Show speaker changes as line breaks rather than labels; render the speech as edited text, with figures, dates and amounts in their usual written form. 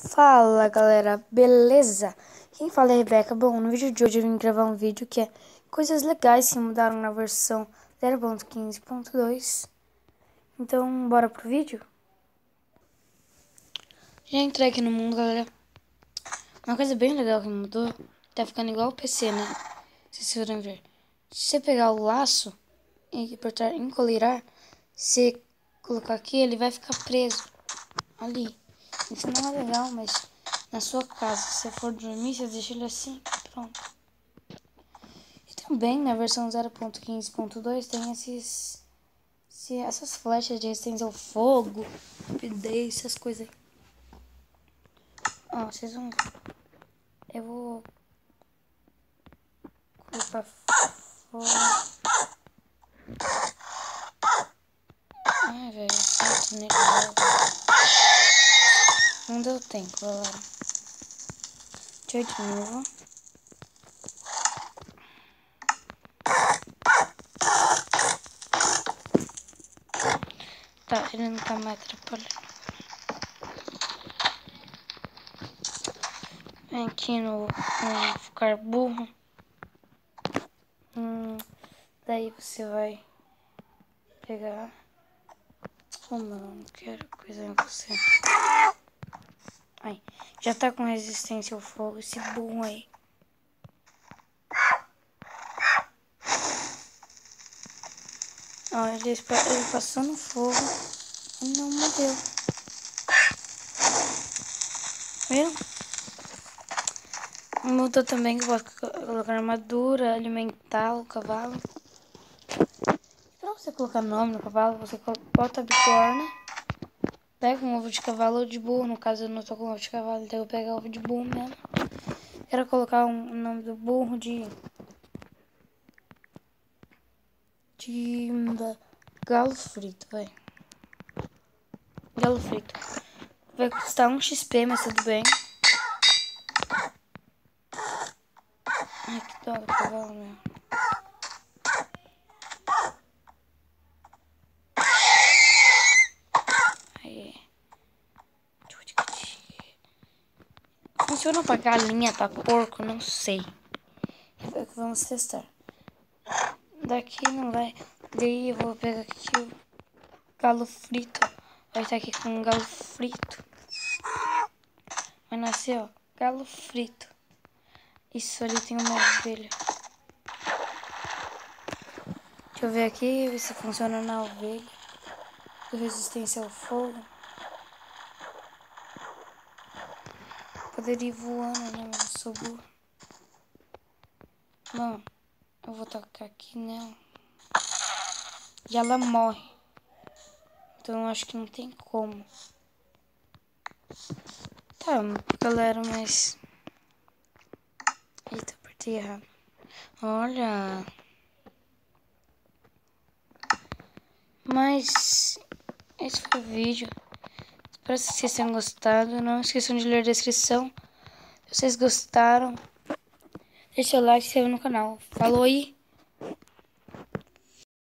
Fala galera, beleza? Quem fala é a Rebeca. Bom, no vídeo de hoje eu vim gravar um vídeo que é coisas legais que mudaram na versão 0.15.2. Então, bora pro vídeo? Já entrei aqui no mundo, galera. Uma coisa bem legal que mudou, tá ficando igual o PC, né? Se vocês forem ver. Se você pegar o laço e apertar encoleirar, se colocar aqui, ele vai ficar preso ali. Isso não é legal, mas na sua casa, se você for dormir, você deixa ele assim, pronto. E também na versão 0.15.2 tem essas flechas de resistência ao fogo, rapidez, essas coisas aí. Ó, vocês vão ver. Eu vou colocar fora. Ai, velho, certo, né? Não deu tempo, galera. Deixa eu ir de novo. Tá, ele não tá mais atrapalhando. Vem aqui no ficar burro. Daí você vai pegar. Oh, mano, não quero coisa em você. Aí, já tá com resistência ao fogo, esse burro aí. Ó, ele passou no fogo e não morreu. Viu? Mudou também que eu posso colocar armadura, alimentar o cavalo. Pra você colocar nome no cavalo, você bota a bigorna, pega um ovo de cavalo ou de burro. No caso, eu não tô com ovo de cavalo, então eu vou pegar ovo de burro mesmo. Quero colocar o nome do burro de galo frito, vai. Galo frito. Vai custar 1 XP, mas tudo bem. Ai, que dó do cavalo, meu. Aí. Funciona pra galinha, pra porco, não sei. Vamos testar. Daqui não vai. Daí eu vou pegar aqui o galo frito. Vai estar aqui com um galo frito. Vai nascer, ó. Galo frito. Isso ali tem uma ovelha. Deixa eu ver aqui, ver se funciona na ovelha. Resistência ao fogo. Poderia ir voando, né? Mas eu sou burro. Bom, eu vou tocar aqui nela. E ela morre. Então eu acho que não tem como. Tá, galera, mas... Eita, apertei errado. Olha. Mas esse foi o vídeo. Espero que vocês tenham gostado. Não esqueçam de ler a descrição. Se vocês gostaram, deixa o like e se inscreva no canal. Falou aí!